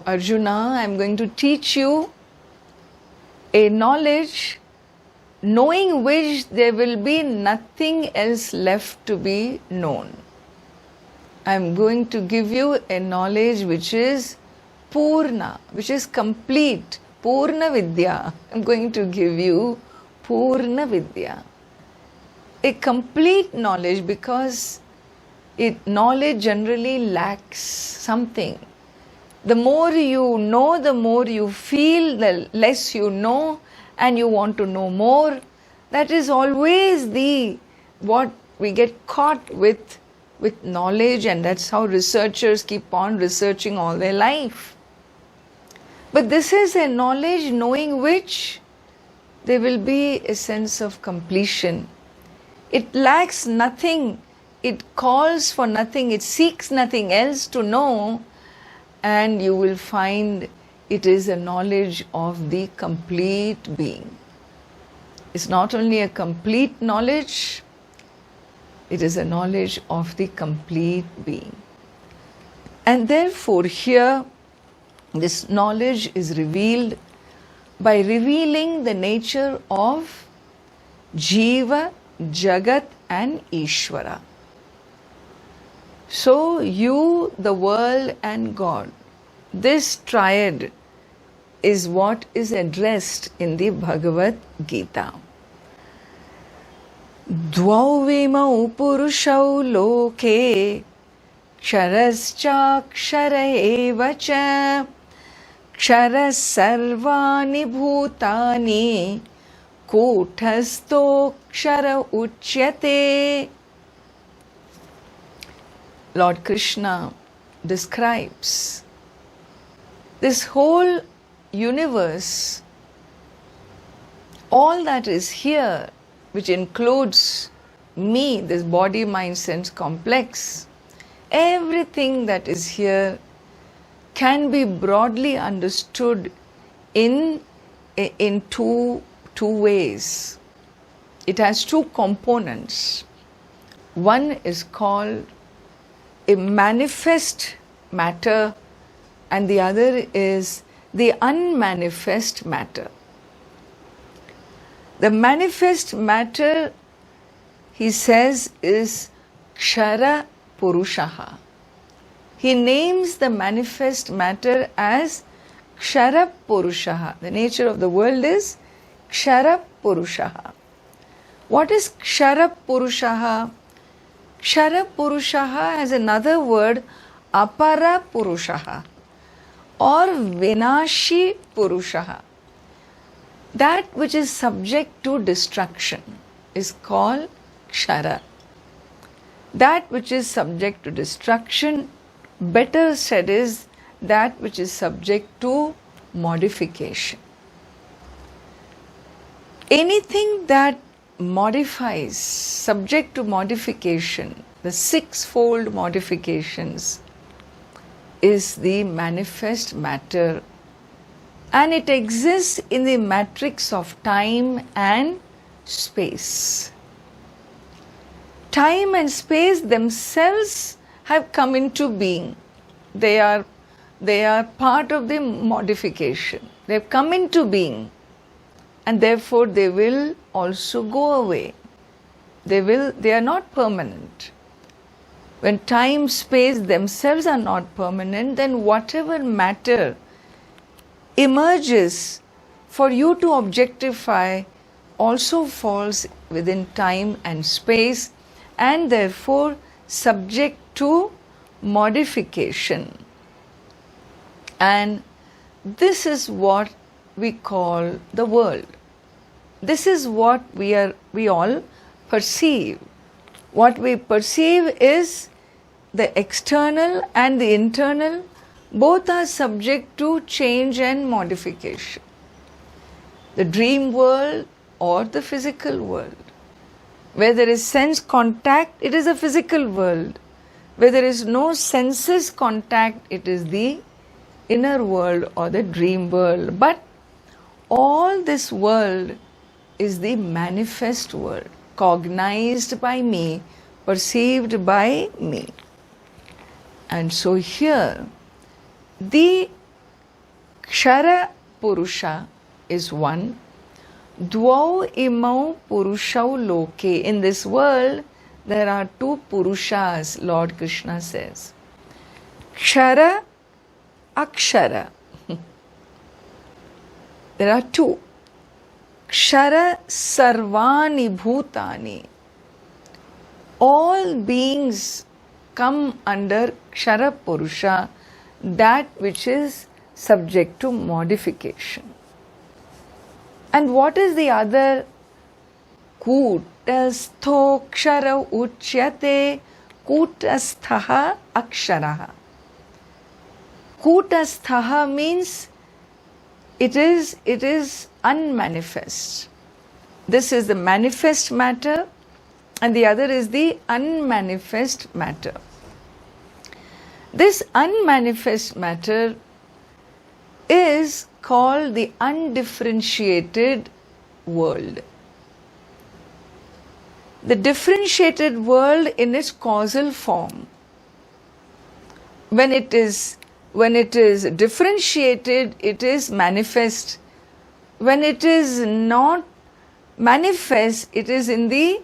Arjuna, I am going to teach you a knowledge knowing which there will be nothing else left to be known. I am going to give you a knowledge which is Purna, which is complete. Purna Vidya. I am going to give you Purna Vidya. A complete knowledge, because knowledge generally lacks something. The more you know, the more you feel, the less you know, and you want to know more. That is always what we get caught with knowledge, and that's how researchers keep on researching all their life. But this is a knowledge knowing which there will be a sense of completion. It lacks nothing, it calls for nothing, it seeks nothing else to know, and you will find it is a knowledge of the complete being. It's not only a complete knowledge, it is a knowledge of the complete being. And therefore here this knowledge is revealed by revealing the nature of Jiva, Jagat and Isvara. So you, the world and God, this triad is what is addressed in the Bhagavad Gita. Dvau vimau purushau loke ksharascha kshara eva cha ksharas sarvani bhutani kuthasto kshara uchyate. Lord Krishna describes this whole universe, all that is here, which includes me, this body, mind, sense complex, everything that is here can be broadly understood in two ways. It has two components. One is called a manifest matter, and the other is the unmanifest matter. The manifest matter, he says, is Kshara Purushaha. He names the manifest matter as Kshara Purushaha. The nature of the world is Kshara Purushaha. What is Kshara Purushaha? Kshara Purushaha has another word, Apara Purushaha or Vinashi Purushaha. That which is subject to destruction is called Kshara. That which is subject to destruction, better said, is that which is subject to modification. Anything that modifies, subject to modification, the sixfold modifications, is the manifest matter, and it exists in the matrix of time and space. Time and space themselves have come into being. They are part of the modification. They have come into being, and therefore they will also go away. They are not permanent. When time, space themselves are not permanent, then whatever matter emerges for you to objectify also falls within time and space, and therefore subject to modification. And this is what we call the world. This is what we all perceive. What we perceive is the external and the internal, both are subject to change and modification. The dream world or the physical world. Where there is sense contact, it is a physical world. Where there is no senses contact, it is the inner world or the dream world. But all this world is the manifest world, cognized by me, perceived by me. And so here, the Kshara Purusha is one. Dvau imau Purushau loke. In this world, there are two Purushas, Lord Krishna says. Kshara, Akshara. There are two. Kshara Sarvani Bhutani. All beings come under Kshara Purusha, that which is subject to modification. And what is the other? Kutastho Kshara Uchyate Kutasthaha Aksharaha. Kutasthaha means it is unmanifest. This is the manifest matter, and the other is the unmanifest matter. This unmanifest matter is called the undifferentiated world. The differentiated world in its causal form. When it is differentiated, it is manifest. When it is not manifest, it is in the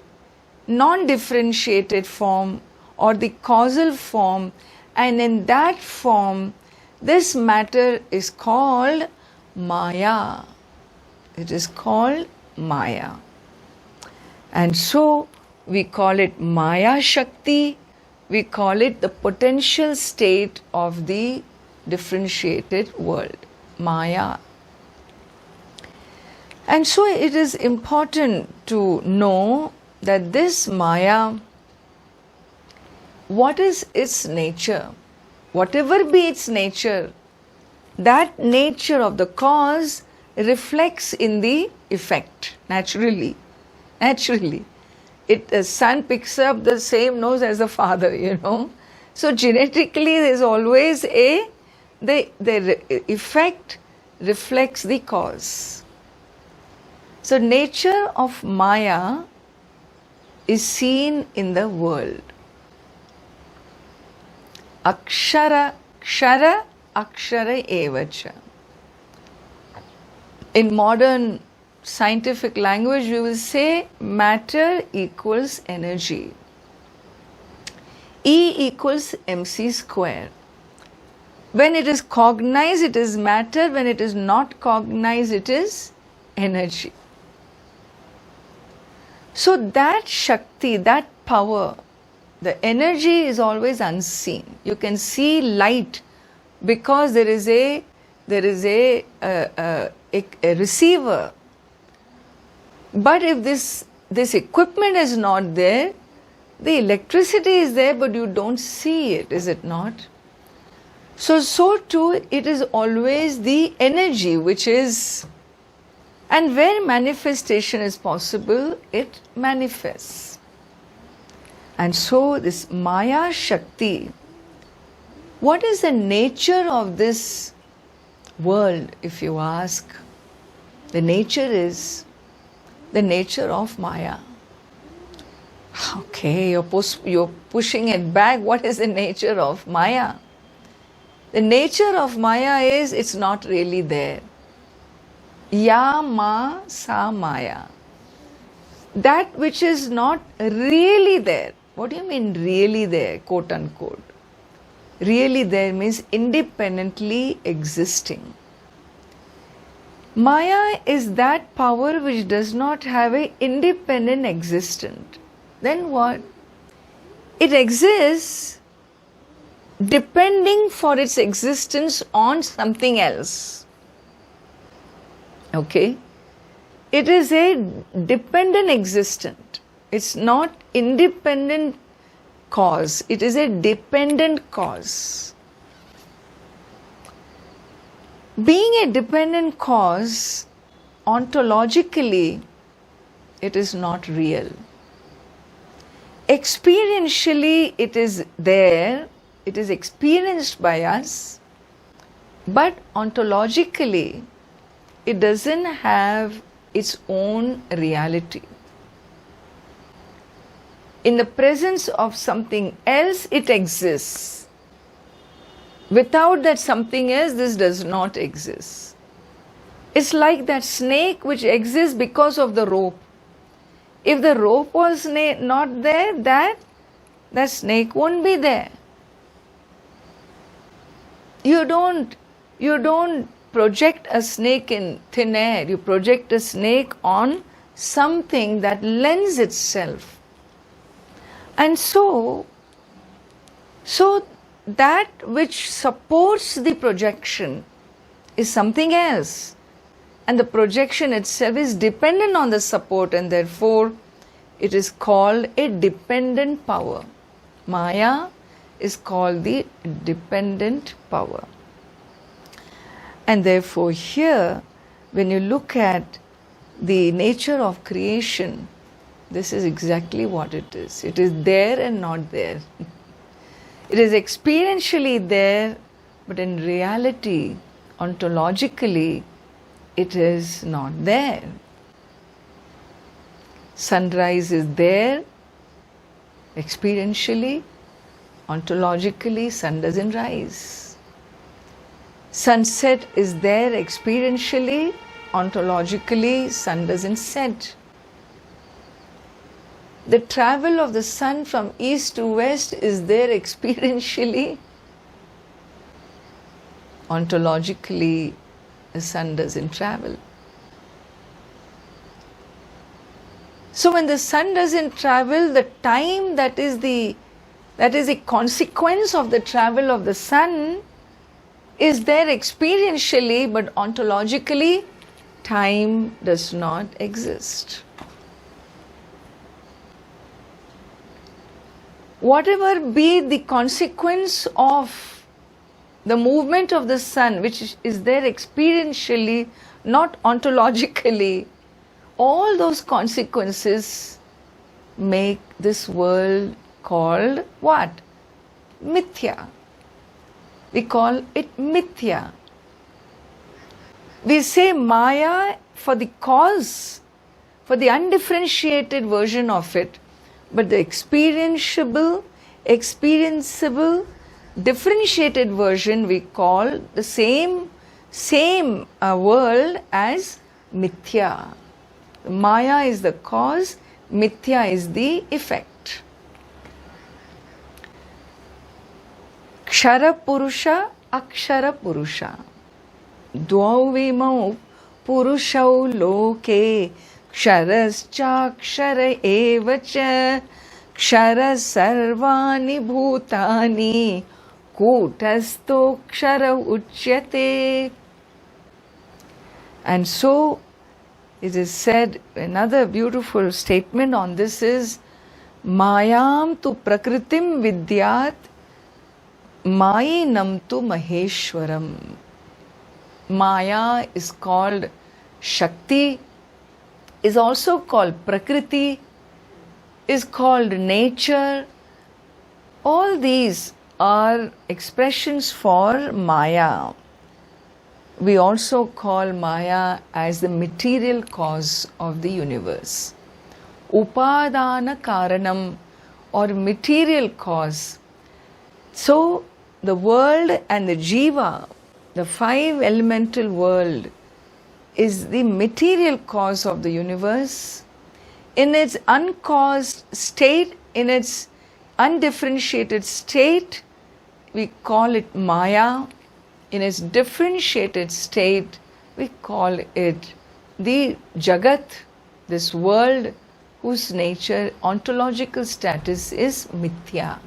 non-differentiated form or the causal form, and in that form, this matter is called Maya. It is called Maya. And so we call it Maya Shakti, we call it the potential state of the differentiated world, Maya. And so it is important to know that this Maya, what is its nature? Whatever be its nature, that nature of the cause reflects in the effect, naturally. Naturally. The son picks up the same nose as the father, So genetically there is always the effect reflects the cause. So nature of Maya is seen in the world. Akshara, Kshara, Akshara evacha. In modern scientific language, we will say matter equals energy. E equals mc square. When it is cognized, it is matter. When it is not cognized, it is energy. So that Shakti, that power, the energy is always unseen. You can see light because there is a receiver. But if this equipment is not there, the electricity is there, but you don't see it, is it not? So too it is always the energy which is, and where manifestation is possible, it manifests. And so this Maya Shakti, what is the nature of this world, if you ask? The nature is the nature of Maya. Okay, you're pushing it back. What is the nature of Maya? The nature of Maya is it's not really there. Ya ma sa Maya. That which is not really there. What do you mean really there, quote unquote? Really there means independently existing. Maya is that power which does not have an independent existence. Then what? It exists depending for its existence on something else. Okay? It is a dependent existence. It's not independent cause. It is a dependent cause. Being a dependent cause, ontologically, it is not real. Experientially, it is there, it is experienced by us, but ontologically, it doesn't have its own reality. In the presence of something else, it exists. Without that something else, this does not exist. It's like that snake which exists because of the rope. If the rope was not there, that snake won't be there. You don't project a snake in thin air. You project a snake on something that lends itself. And so that which supports the projection is something else. And the projection itself is dependent on the support, and therefore it is called a dependent power. Maya is called the dependent power. And therefore here, when you look at the nature of creation, this is exactly what it is. It is there and not there. It is experientially there, but in reality, ontologically, it is not there. Sunrise is there, experientially, ontologically, sun doesn't rise. Sunset is there, experientially, ontologically, sun doesn't set. The travel of the sun from east to west is there experientially. Ontologically, the sun doesn't travel. So when the sun doesn't travel, the time that is a consequence of the travel of the sun is there experientially, but ontologically, time does not exist. Whatever be the consequence of the movement of the sun, which is there experientially, not ontologically, all those consequences make this world called what? Mithya. We call it Mithya. We say Maya for the cause, for the undifferentiated version of it. But the experienceable, differentiated version we call the same world as Mithya. Maya is the cause, Mithya is the effect. Kshara Purusha, Akshara Purusha. Dvau vimau Purushau loke. Ksharascha kshara evacha kshara sarvani bhutani kutasto kshara uchyate. And so it is said, another beautiful statement on this is Mayam tu prakritim vidyat Mayinam tu maheshwaram. Maya is called Shakti, is also called Prakriti, is called nature. All these are expressions for Maya. We also call Maya as the material cause of the universe. Upadana Karanam, or material cause. So the world and the Jiva, the five elemental world, is the material cause of the universe. In its uncaused state, in its undifferentiated state, we call it Maya. In its differentiated state, we call it the Jagat, this world whose nature, ontological status is Mithya.